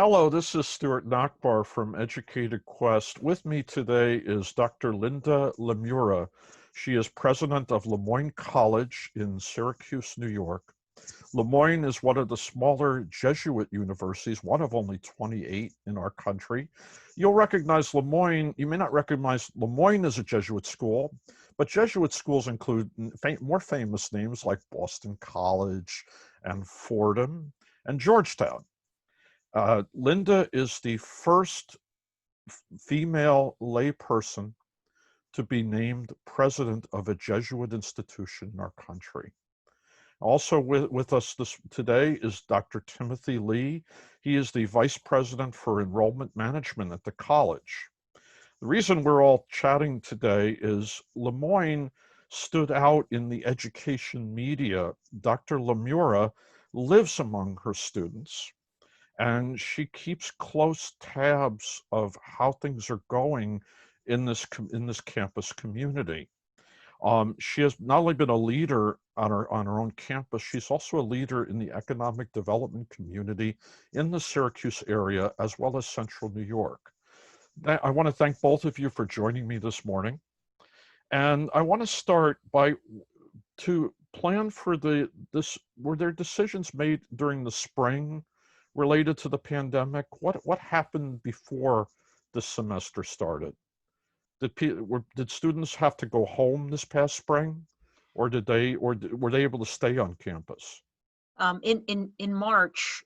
Hello, this is Stuart Nachbar from Educated Quest. With me today is Dr. Linda LeMura. She is president of LeMoyne College in Syracuse, New York. LeMoyne is one of the smaller Jesuit universities, one of only 28 in our country. You'll recognize LeMoyne, you may not recognize LeMoyne as a Jesuit school, but Jesuit schools include more famous names like Boston College and Fordham and Georgetown. Linda is the first female layperson to be named president of a Jesuit institution in our country. Also with us today is Dr. Timothy Lee. He is the vice president for Enrollment Management at the college. The reason we're all chatting today is LeMoyne stood out in the education media. Dr. LeMura lives among her students, and she keeps close tabs of how things are going in this campus community. She has not only been a leader on her own campus, she's also a leader in the economic development community in the Syracuse area, as well as Central New York. I want to thank both of you for joining me this morning. And I want to start to plan for were there decisions made during the spring related to the pandemic? What happened before the semester started? Did students have to go home this past spring, or were they able to stay on campus? In March,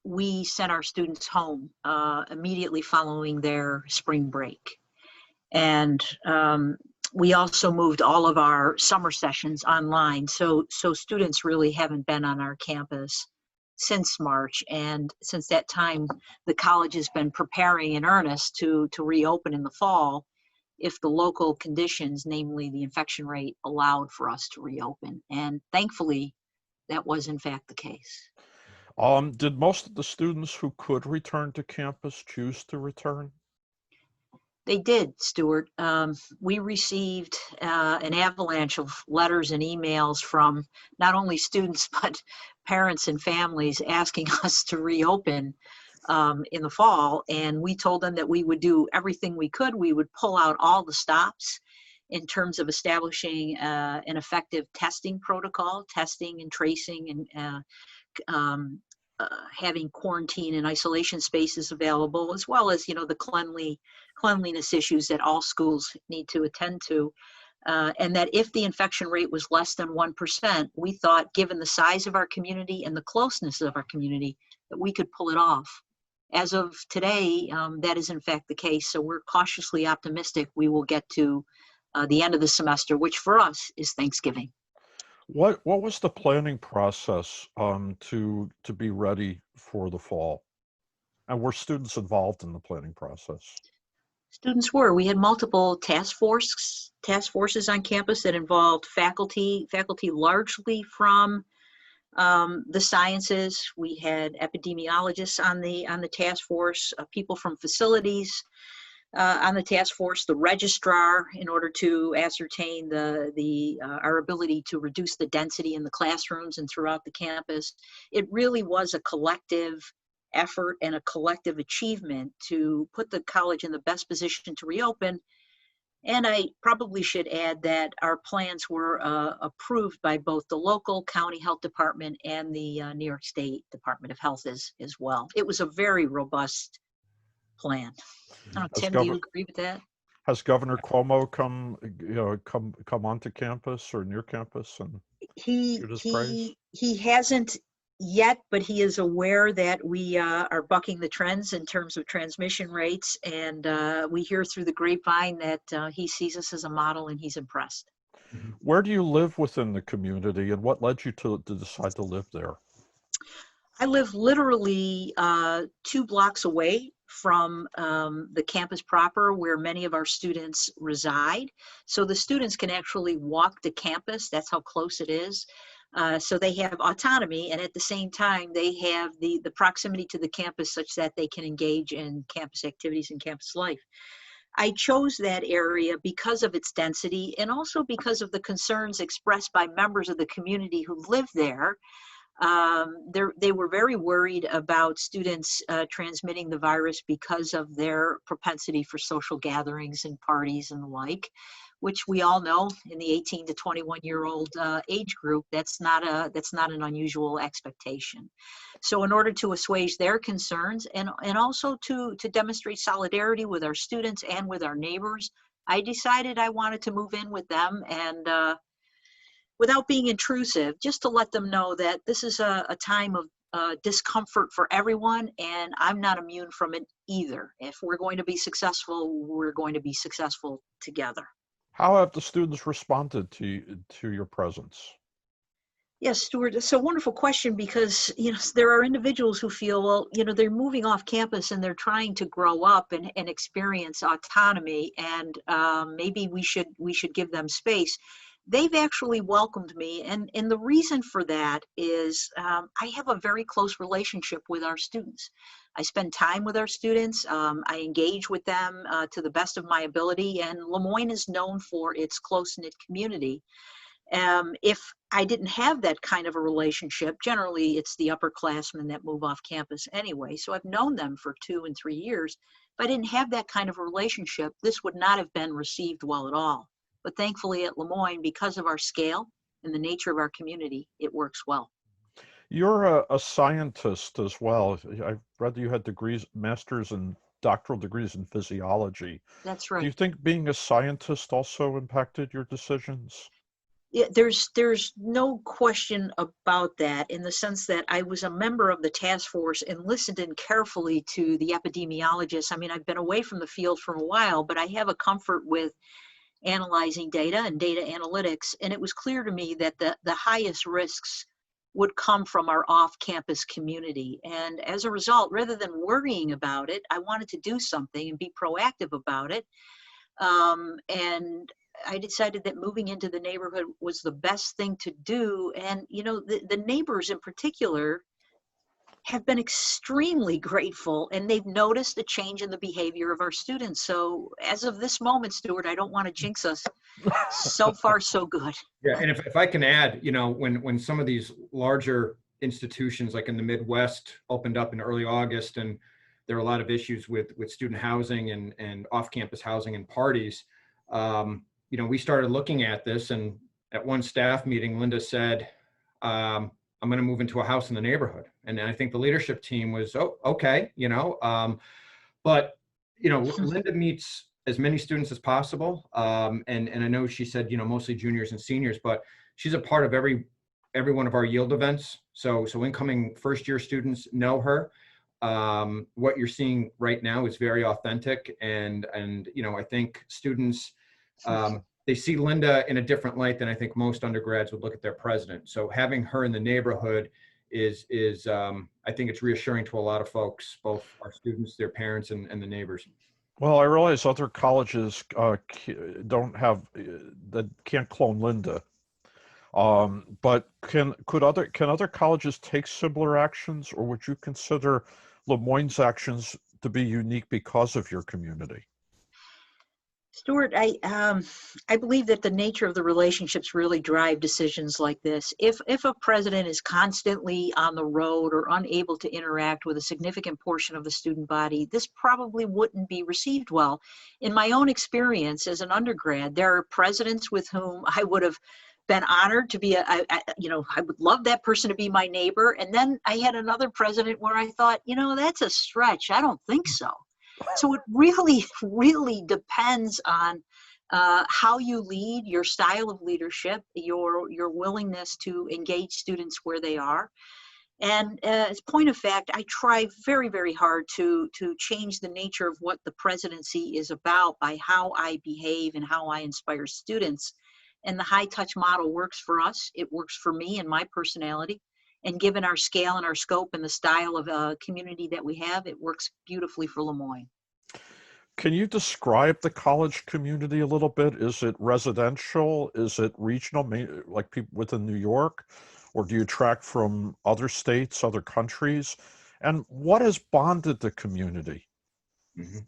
we sent our students home immediately following their spring break, and we also moved all of our summer sessions online. So students really haven't been on our campus since March, and since that time, the college has been preparing in earnest to reopen in the fall if the local conditions, namely the infection rate, allowed for us to reopen. And thankfully, that was in fact the case. Did most of the students who could return to campus choose to return? They did, Stuart. We received an avalanche of letters and emails from not only students, but parents and families asking us to reopen in the fall. And we told them that we would do everything we could. We would pull out all the stops in terms of establishing an effective testing protocol, testing and tracing, and having quarantine and isolation spaces available, as well as, the cleanliness issues that all schools need to attend to. And that if the infection rate was less than 1%, we thought, given the size of our community and the closeness of our community, that we could pull it off. As of today, that is in fact the case. So we're cautiously optimistic we will get to the end of the semester, which for us is Thanksgiving. What was the planning process to be ready for the fall? And were students involved in the planning process? Students were. We had multiple task forces on campus that involved faculty largely from the sciences. We had epidemiologists on the task force, people from facilities on the task force, the registrar, in order to ascertain our ability to reduce the density in the classrooms and throughout the campus. It really was a collective effort and a collective achievement to put the college in the best position to reopen. And I probably should add that our plans were approved by both the local county health department and the New York State Department of Health as well. It was a very robust plan. I don't know, Tim, do you agree with that? Has Governor Cuomo come onto campus or near campus and shoot his praise? He hasn't yet, but he is aware that we are bucking the trends in terms of transmission rates, and we hear through the grapevine that he sees us as a model and he's impressed. Where do you live within the community, and what led you to decide to live there? I live literally 2 blocks away from the campus proper, where many of our students reside. So the students can actually walk to campus. That's how close it is. So they have autonomy, and at the same time, they have the proximity to the campus such that they can engage in campus activities and campus life. I chose that area because of its density and also because of the concerns expressed by members of the community who live there They were very worried about students transmitting the virus because of their propensity for social gatherings and parties and the like, which we all know in the 18 to 21-year-old age group, that's not an unusual expectation. So in order to assuage their concerns and also to demonstrate solidarity with our students and with our neighbors, I decided I wanted to move in with them and without being intrusive, just to let them know that this is a time of discomfort for everyone, and I'm not immune from it either. If we're going to be successful, we're going to be successful together. How have the students responded to your presence? Yes, Stuart, it's a wonderful question because, there are individuals who feel, well, they're moving off campus and they're trying to grow up and experience autonomy, and maybe we should give them space. They've actually welcomed me, and the reason for that is I have a very close relationship with our students. I spend time with our students. I engage with them to the best of my ability, and LeMoyne is known for its close-knit community. If I didn't have that kind of a relationship, generally it's the upperclassmen that move off campus anyway, so I've known them for 2 and 3 years. If I didn't have that kind of a relationship, this would not have been received well at all. But thankfully at LeMoyne, because of our scale and the nature of our community, it works well. You're a scientist as well. I read that you had degrees, master's and doctoral degrees in physiology. That's Do you right. think being a scientist also impacted your decisions? Yeah, there's no question about that, in the sense that I was a member of the task force and listened in carefully to the epidemiologists. I mean, I've been away from the field for a while, but I have a comfort with analyzing data and data analytics, and it was clear to me that the highest risks would come from our off-campus community. And as a result, rather than worrying about it, I wanted to do something and be proactive about it. And I decided that moving into the neighborhood was the best thing to do. And, the neighbors in particular have been extremely grateful, and they've noticed a change in the behavior of our students. So as of this moment, Stuart, I don't want to jinx us. So far, so good. Yeah, and if I can add, when some of these larger institutions like in the Midwest opened up in early August, and there are a lot of issues with student housing and off-campus housing and parties, we started looking at this, and at one staff meeting, Linda said, I'm going to move into a house in the neighborhood. And I think the leadership team was, oh, okay, but, Linda meets as many students as possible. And I know she said, mostly juniors and seniors, but she's a part of every one of our yield events. So incoming first year students know her. What you're seeing right now is very authentic. And I think students, they see Linda in a different light than I think most undergrads would look at their president. So having her in the neighborhood is I think it's reassuring to a lot of folks, both our students, their parents, and the neighbors. Well, I realize other colleges don't have that can't clone Linda, but can other colleges take similar actions, or would you consider LeMoyne's actions to be unique because of your community? Stuart, I believe that the nature of the relationships really drive decisions like this. If a president is constantly on the road or unable to interact with a significant portion of the student body, this probably wouldn't be received well. In my own experience as an undergrad, there are presidents with whom I would have been honored to be I would love that person to be my neighbor. And then I had another president where I thought, that's a stretch. I don't think so. So it really, really depends on how you lead, your style of leadership, your willingness to engage students where they are. And as a point of fact, I try very, very hard to change the nature of what the presidency is about by how I behave and how I inspire students. And the high touch model works for us. It works for me and my personality. And given our scale and our scope and the style of community that we have, it works beautifully for LeMoyne. Can you describe the college community a little bit? Is it residential? Is it regional, like people within New York? Or do you track from other states, other countries? And what has bonded the community? Mm-hmm.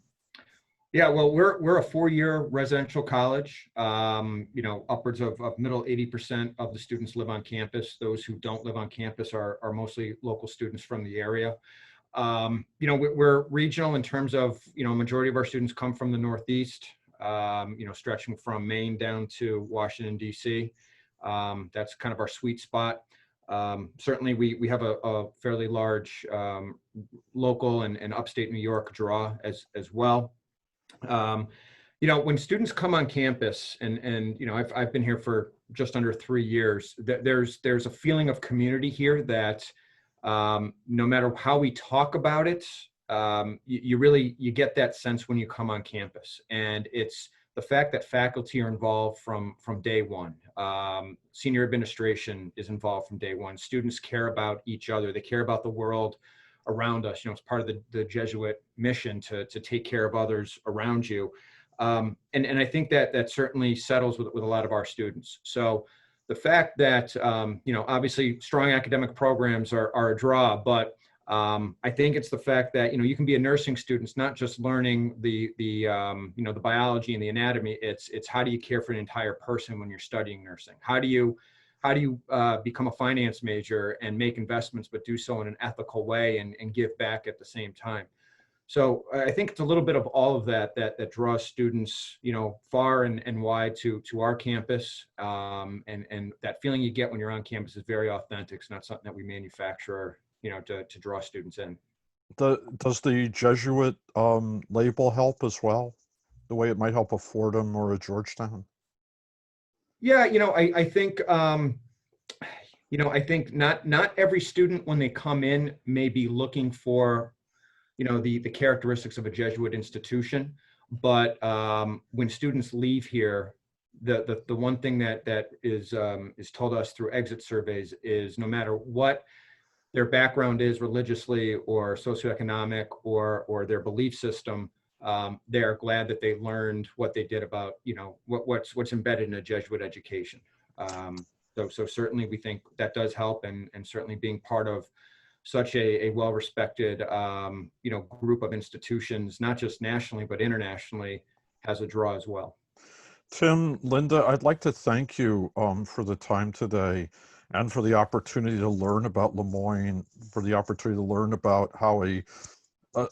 Yeah, well, we're a 4-year residential college. You know, upwards of middle 80% of the students live on campus. Those who don't live on campus are mostly local students from the area. You know, we're regional in terms of, you know, majority of our students come from the Northeast, you know, stretching from Maine down to Washington, D.C. That's kind of our sweet spot. Certainly we have a fairly large local and upstate New York draw as well. You know, when students come on campus, and you know, I've been here for just under 3 years, there's a feeling of community here that no matter how we talk about it, you really get that sense when you come on campus, and it's the fact that faculty are involved from day one. Senior administration is involved from day one. Students care about each other. They care about the world around us. You know, it's part of the Jesuit mission to take care of others around you. And I think that certainly settles with a lot of our students. So the fact that, you know, obviously strong academic programs are a draw, but I think it's the fact that, you know, you can be a nursing student, it's not just learning the you know, the biology and the anatomy. It's how do you care for an entire person when you're studying nursing? How do you become a finance major and make investments, but do so in an ethical way and give back at the same time? So I think it's a little bit of all of that draws students, you know, far and wide to our campus. And that feeling you get when you're on campus is very authentic. It's not something that we manufacture, you know, to draw students in. Does the Jesuit label help as well, the way it might help a Fordham or a Georgetown? Yeah, you know, I think, you know, I think not every student when they come in may be looking for, you know, the characteristics of a Jesuit institution, but when students leave here, the one thing that is told us through exit surveys is no matter what their background is religiously or socioeconomic or their belief system, they are glad that they learned what they did about, you know, what's embedded in a Jesuit education. So certainly we think that does help, and certainly being part of such a well-respected, you know, group of institutions, not just nationally, but internationally, has a draw as well. Tim, Linda, I'd like to thank you for the time today and for the opportunity to learn about LeMoyne, for the opportunity to learn about how a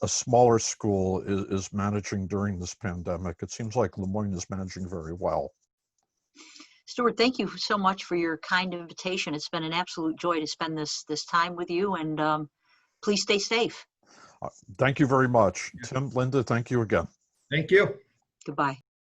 smaller school is managing during this pandemic. It seems like LeMoyne is managing very well. Stuart, thank you so much for your kind invitation. It's been an absolute joy to spend this time with you, and please stay safe. Thank you very much. Tim, Linda, thank you again. Thank you. Goodbye.